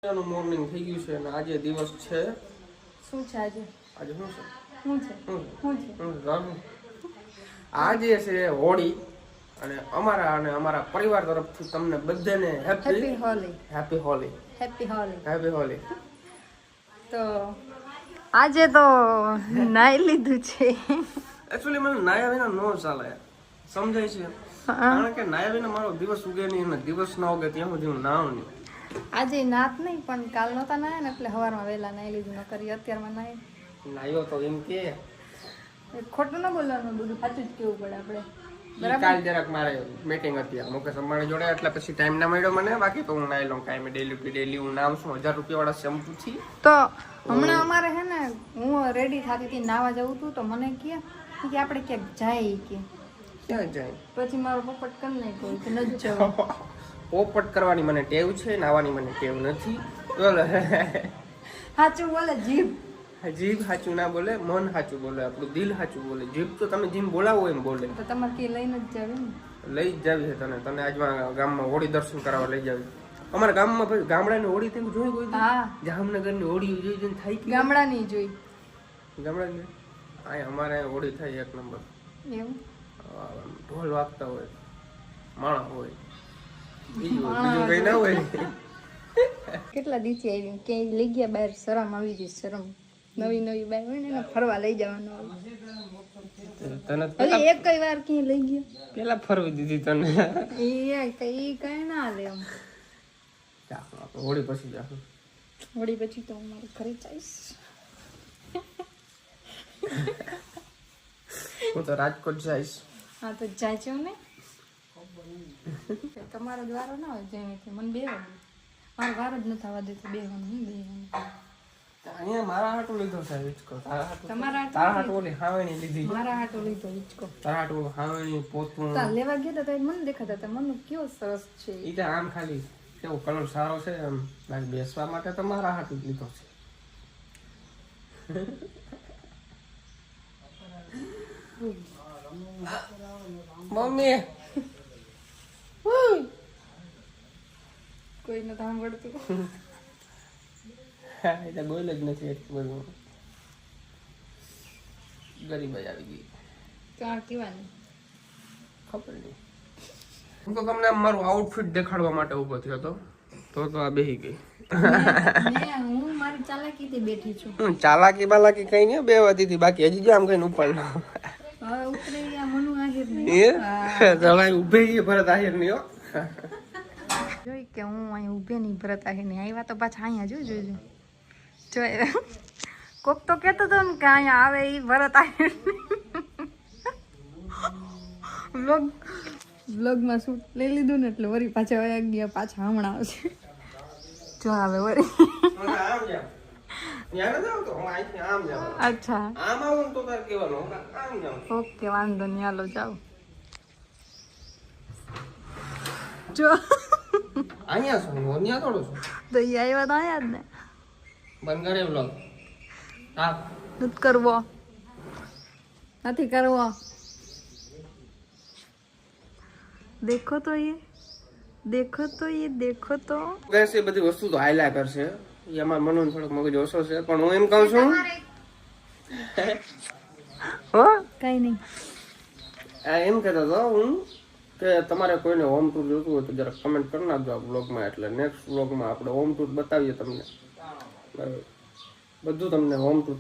Morning થઈ ગયું છે અને આજે દિવસ છે શું છે આજે આજે શું છે આજે છે હોળી અને અમારા પરિવાર તરફથી તમને બધાને હેપી હોલી તો આજે તો નાઈ લીધું છે એકચ્યુઅલી મને નાયા વિના નો ચાલે સમજાય છે કારણ કે નાયા વિના મારો દિવસ ઉગે નહીં અને દિવસ ના ઉગે ત્યાં સુધી હું નાવ નહીં આજે નાત નહીં પણ કાલ નહોતા નાયા ને એટલે સવારમાં વહેલા નાઈ લીધું ન કરી અત્યારમાં નાયો તો એમ કે ખોટું ન બોલવાનું બધું સાચું જ કેવું પડે આપણે કાલ જરાક મારે મીટિંગ હતી મુકેશ અંબાણી જોડે એટલે પછી ટાઈમ ના મળ્યો મને બાકી તો હું નાઈ લઉં કાંઈ ડેલી હું નામ છું 1000 રૂપિયા વાળા શેમ્પુ થી તો હમણાં અમારે હે ને હું રેડી થતી હતી નાવા જવું હતું તો મને કે આપણે ક્યાંક જાય કે ક્યાં જાય પછી મારો પોપટ કરી નાખ્યો કે ન જવું પોપટ કરવાની મને ટેવ છે નાવાની મને ટેવ નથી સાચું બોલે જીભ સાચું ના બોલે મન સાચું બોલે આપણું દિલ સાચું બોલે જીભ તો તમે જેમ બોલાવો એમ બોલે તો તમારે કે લઈને જ જાવ ને લઈ જ જાવી છે તને આજમાં ગામમાં હોળી દર્શન કરાવવા લઈ જાવી અમારા ગામમાં પછી ગામડાની હોળી તેમ જોઈ કોઈ હા જામનગરની હોળી જોઈ જોઈને થાય કે ગામડાની જોઈ ગામડાની આ અમારે હોળી થાય એક નંબર એવું ઢોલ વાગતા હોય માણસ હોય બીજું કઈ ના હોય કેટલા દિવસથી આવી ક્યાંય લઈ ગયા બહાર શરમ આવી ગઈ શરમ નવી બહાર હોય ને એને ફરવા લઈ જવાનું તને હજી એક કઈ વાર ક્યાંય લઈ ગયો પેલા ફરવી દીધી તને એ કઈ ના લે એમ હોળી પછી જાશું હોળી પછી તો હું મારું ઘરે જઈશ હું તો રાજકોટ જઈશ હા તો જાય છે ને તમારો દ્વારો ના હોય જેમ મને બે મારો વાર જ નથી આવવા દેતો બેવાનું અહીંયા મારા હાટું લીધો છે હિચકો તમારા હાટું ઓલી હાવેણી લીધી મારા હાટો લીધો હિચકો તારા હાટું હાવેણી પોતું લેવા ગયા હતા મને દેખાતા હતા મને કેવો સરસ છે ઈ તો આમ ખાલી કેવો કલર સારો છે એમ લાગે બેસવા માટે તો મારા હાટું જ લીધો છે મમ્મી કોઈ નથી સાંભળતું એટલે બોલ જ નથી એટલું બધું ગરીબ જ આવી ગઈ તો આ કેવાની ખબર નહીં હું તો તમને મારું આઉટફિટ દેખાડવા માટે ઉભો થયો હતો તો આ બેહી ગઈ હું મારી ચાલાકીથી બેઠી છું ચાલાકી બાલાકી કઈ નહીં બે વાતી બાકી હજી જો આમ કઈ ઉપર હવે ઉતરી ગયા મનુ આહિર ને ઉભે ગઈ ભરત આહિર ની જોઈ કે હું અહીં ઉભે નહીં ભરત આહિર ની આવ્યા તો પાછા અહીંયા જોઈ કોક તો કેતો હતો ને કે અહીંયા આવે એ ભરત આહિર વ્લોગમાં શૂટ લઈ લીધું ને એટલે વળી પાછા વયા ગયા પાછા હમણાં આવશે જો આવે વળી અચ્છા ઓકે વાંધો નહીં હાલો જાઓ જો અહીંયા છું હું અહીંયા થોડું છું તો એ આવ્યા તો આયા જ ને બંધ કરે વ્લોગ હા નથી કરવો દેખો તો ગેસ એ બધી વસ્તુ તો હાયલા કરશે એમાં મનોન થોડોક મગજ ઓછો છે પણ હું એમ કહું છું હો કઈ નહીં એમ કહેતો હતો હું કે તમારે કોઈને હોમ ટૂર જોતું હોય તો જરા કમેન્ટ કરી નાખજો આ બ્લોગમાં એટલે નેક્સ્ટ બ્લોગમાં આપણે હોમ ટૂર બતાવીએ તમને બરાબર બધું તમને હોમ ટૂર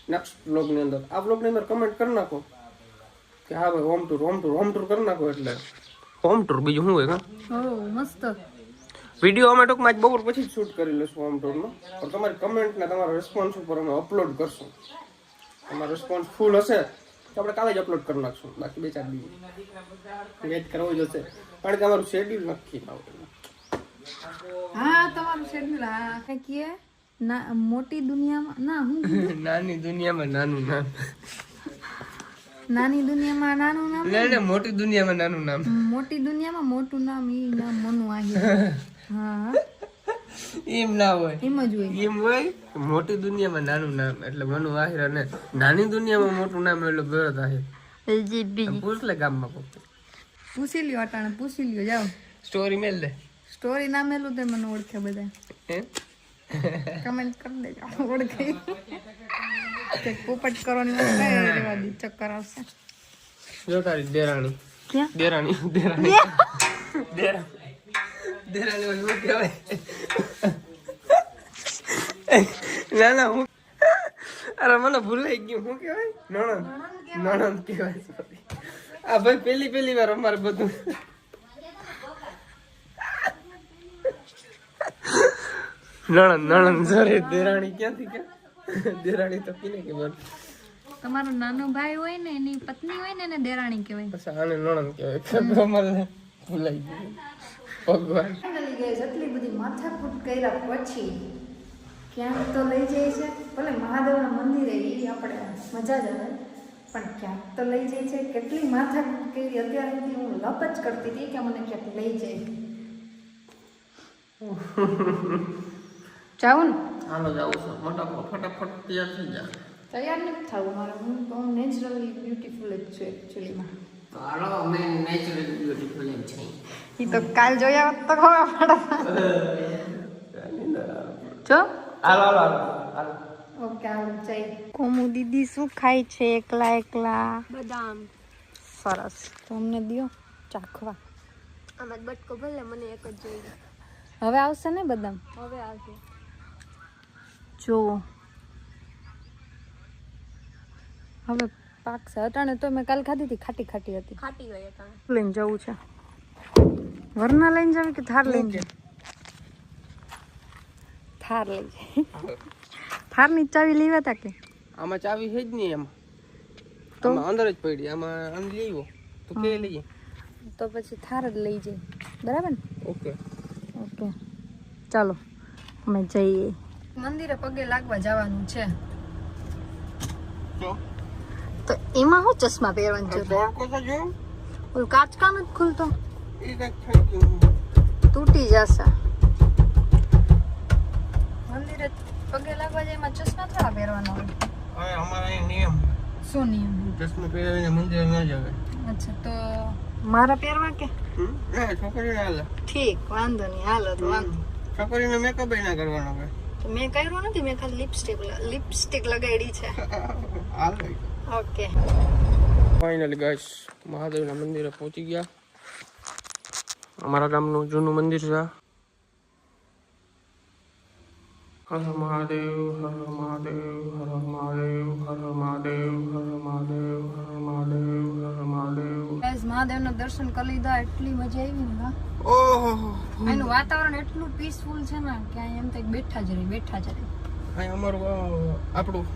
નેક્સ્ટ બ્લોગની અંદર આ બ્લોગની અંદર કમેન્ટ કરી નાખો કે હા ભાઈ હોમ ટૂર કરી નાખો એટલે હોમ ટૂર બીજું શું હોય કા મસ્ત વિડીયો અમે ટૂંકમાં આજ બપોર પછી જ શૂટ કરી લઈશું હોમ ટૂરનો પણ તમારી કમેન્ટ ને તમારા રિસ્પોન્સ ઉપર અમે અપલોડ કરશું તમારો રિસ્પોન્સ ફૂલ હશે તો આપણે કાલે જ અપલોડ કરી નાખશું બાકી 2-4 દિવસ વેઇટ કરવો જશે કારણ કે અમારું શેડ્યુલ નક્કી ના હોય હા તમારું શેડ્યુલ હા કઈ કે ના મોટી દુનિયામાં ના હું નાની દુનિયામાં નાનું નામ નાની દુનિયામાં નાનું નામ ના મોટી દુનિયામાં નાનું નામ મોટી દુનિયામાં મોટું નામ ઈ નામ મનુ આહિર હા એમ ના હોય એમ જ હોય એમ હોય મોટી દુનિયામાં નાનું નામ એટલે મનુ આહિર અને નાની દુનિયામાં મોટું નામ એટલે ભરત આહિર પૂછ લે ગામમાં પૂછી લ્યો અટાણે પૂછી લ્યો જાઓ સ્ટોરી મેલ દે સ્ટોરી ના મેલું તે મને ઓળખે બધા કમેન્ટ કરી દેજો ઓળખી કે પોપટ કરવાની વાત કઈ રેવા દી ચક્કર આવશે જો તારી દેરાણી ક્યાં દેરાણી દેરાણી દેરાણી ઓલું શું કહેવાય ના ના હું અરે મને ભૂલાઈ ગયું શું કહેવાય નણંદ કહેવાય sorry. આ ભાઈ પહેલી વાર અમારે બધું નણંદ સોરી દેરાણી ક્યાંથી કે દેરાણી તો કીને કે બોલ તમારો નાનો ભાઈ હોય ને એની પત્ની હોય ને એને દેરાણી કહેવાય પછી આને નણંદ કહેવાય અમારે ભૂલાઈ ગયું ભગવાન એટલી બધી માથાકૂટ કર્યા પછી ક્યાંક તો લઈ જાય છે ભલે મહાદેવના મંદિરે એ આપણે મજા જ આવે પણ ક્યાંક તો લઈ જાય છે કેટલી માથાકૂટ કરી અત્યાર સુધી હું લપ જ કરતી હતી કે મને ક્યાંક લઈ જાય જાઉં ને હાલો જાઉં છું ફટાફટ તૈયાર થઈ જા તૈયાર નથી થવું મારે હું નેચરલી બ્યુટીફુલ જ છું એકચ્યુઅલીમાં હાલો અમે નેચરલી બ્યુટીફુલ એમ છે એ તો કાલ જોયા હોત તો ખબર પડે જો હાલો ઓકે આવડે ચાઈ કોમુ દીદી શું ખાય છે એકલા એકલા બદામ સરસ તો અમને દિયો ચાખવા આમાં બટકો ભલે મને એક જ જોઈએ હવે આવશે ને બદામ હવે આવશે જો હવે પાકશે અટાણે તો મેં કાલ ખાધી હતી ખાટી ખાટી હતી ખાટી હોય એટલે લઈને જવું છે વરના લઈને જાવ કે થાર લઈને જાવ થાર લઈ જાય થારની ચાવી લેવા તા કે આમાં ચાવી છે જ નહીં એમાં તો? આમાં અંદર જ પડી આમાં અંદર લઈવો તો કે લઈએ તો પછી થાર જ લઈ જાય બરાબર ને ઓકે ઓકે ચાલો અમે જઈએ મંદિરે પગે લાગવા જવાનું છે તો તો એમાં હું ચશ્મા પહેરવાનું છે દોડકો તો જો ઓલું કાચકા નથી ખુલતો એ કંઈક થઈ ગયું તૂટી જશે મંદિરે પગે લાગવા જાય એમાં ચશ્મા થોડા પહેરવાના હોય હવે અમારા અહીં નિયમ શું નિયમ ચશ્મા પહેરાવીને મંદિર ન જવાય અચ્છા તો મારા પહેરવા કે ના છોકરીને હાલે ઠીક વાંધો નહીં હાલો તો વાંધો છોકરીને મેકઅપ ના કરવાનો હોય તો મેં કર્યું નથી મેં ખાલી લિપસ્ટિક લગાડી છે હાલે ઓકે ફાઇનલી ગાઈસ મહાદેવના મંદિરે પહોંચી ગયા અમારા ગામનું જૂનું મંદિર છે હર મહાદેવ હર મહાદેવ હર મહાદેવ હર મહાદેવ હર મહાદેવ હર મહાદેવ હર મહાદેવ ગાઈસ મહાદેવના દર્શન કરી લીધા એટલી મજા આવી ને હા ઓહો એનું વાતાવરણ એટલું પીસફુલ છે ને કે અહીં એમ થાય કે બેઠા જ રહી અહીં અમારું આપણું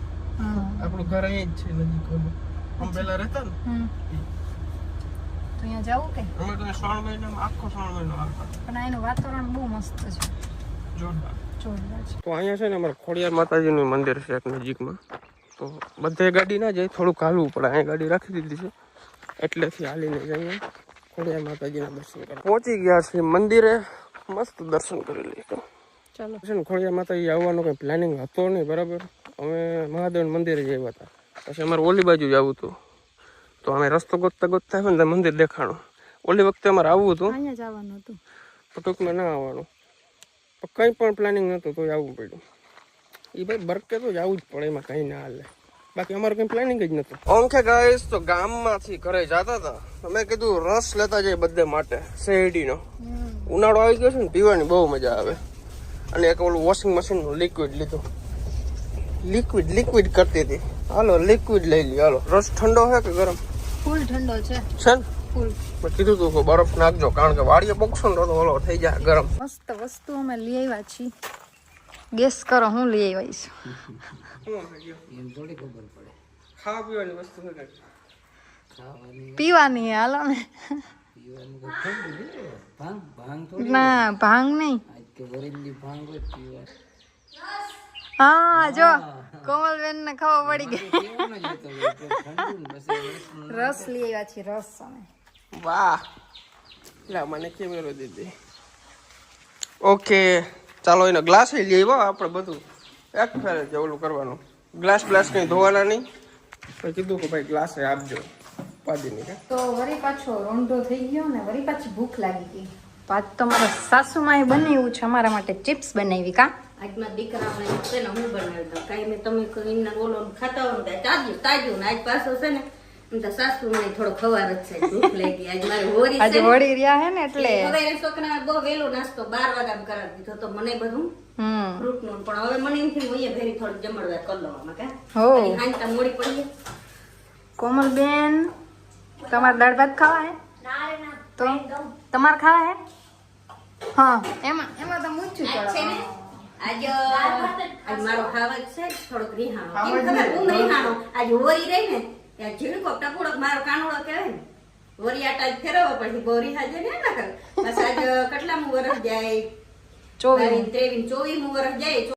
ઘર અહીં જ છે નજીક અમે પહેલા રહેતા ને તો અહીંયા જવું કે અમે તો શ્રાવણ મહિનામાં આખો શ્રાવણ મહિનો આવતા પણ અહીંનું વાતાવરણ બહુ મસ્ત છે જોરદાર જોરદાર છે તો અહીંયા છે ને અમારે ખોડિયાર માતાજીનું મંદિર છે એક નજીકમાં તો બધે ગાડી ના જાય થોડુંક હાલવું પડે અહીંયા ગાડી રાખી દીધી છે એટલેથી હાલીને જઈએ ખોડિયાર માતાજીના દર્શન કરવા પહોંચી ગયા છે મંદિરે મસ્ત દર્શન કરી લઈએ ચાલો છે ને ખોડિયાર માતાજી આવવાનો કંઈ પ્લાનિંગ હતો નહીં બરાબર અમે મહાદેવ મંદિરે જ આવ્યા હતા પછી અમારે ઓલી બાજુ જ આવવું હતું તો અમે રસ્તો ગોતતા ગોતતા આવ્યા ને મંદિર દેખાણું ઓલી વખતે અમારે આવવું હતું અહીંયા જવાનું હતું તો ટૂંકમાં ના આવવાનું કંઈ પણ પ્લાનિંગ નહોતું તો આવવું પડ્યું એ ભાઈ બરકે તો જવું જ પડે એમાં કંઈ ના હાલે બાકી અમારું કંઈ પ્લાનિંગ જ નહોતું ઓંખે ગાઈસ તો ગામમાંથી ઘરે જતા હતા અમે કીધું રસ લેતા જઈએ બધે માટે શેરડીનો ઉનાળો આવી ગયો છે ને પીવાની બહુ મજા આવે અને એક ઓલું વોશિંગ મશીનનું લિક્વિડ લીધું લિક્વિડ કરતી હતી હાલો લિક્વિડ લઈ લઈએ હાલો રસ ઠંડો છે કે ગરમ ફૂલ ઠંડો છે છે ને ફૂલ મેં કીધું તું કે બરફ નાખજો કારણ કે વાડીએ બોક્સો ને તો ઓલો થઈ જાય ગરમ મસ્ત વસ્તુ અમે લઈ આવ્યા છીએ ગેસ કરો હું લઈ આવ્યા છું ખાવા પીવાની વસ્તુ છે પીવાની હાલો ને ના ભાંગ નહીં હા જો કોમલબેન ને ખબર પડી ગઈ રસ લઈ આવ્યા છીએ રસ અમે વાહ લા મને કેમેરો દીધી ઓકે ચાલો એનો ગ્લાસ લઈ આવ્યો આપણે બધું એક ફેરે જ ઓલું કરવાનું ગ્લાસ કંઈ ધોવાના નહીં તો કીધું કે ભાઈ ગ્લાસ આપજો પાદીની તો વળી પાછો રોંઢો થઈ ગયો ને વળી પાછી ભૂખ લાગી ગઈ તો આજ તો મારા સાસુમાએ બનાવ્યું છે અમારા માટે ચિપ્સ બનાવી કા આજના દીકરાઓને છે ને હું બનાવી દઉં કાંઈ મેં તમે કરીને બોલો ખાતા હોય ને તાજ્યું તાજ્યું ને આજ પાછો છે ને એમ તો સાસુ મને થોડો ખવાર જ છે ભૂખ લાગી આજ મારી હોરી આજે છે ને, વળી રહ્યા હે ને એટલે હવે એ છોકરાએ બહુ વહેલો નાસ્તો 12 વાગ્યામાં કરાવી દીધો તો મને બધું ફ્રૂટનું પણ હવે મને એમ થયું અહીંયા ભેરી થોડીક જમણવાર કરી લઉં આમાં કા હો હાંજતા મોડી પડીએ કોમલબેન તમારે દાળ ભાત ખાવા હે તો તમારે ખાવા હે હા એમાં તો મૂછું આજ છે ને પડે આજ મારો ખાવા જ છે થોડોક રીહાણો કેમ ખબર હું રીહાણો આજ હોરી રહી ને ત્યાં ઝીણકો ટપુડો મારો કાનુડો કહેવાય ને હોરી આટા જ ફેરવવા પછી બોરી હાજે ને ના કરે બસ આજ કેટલામું વરસ જાય 24 23 24મું વરસ જાય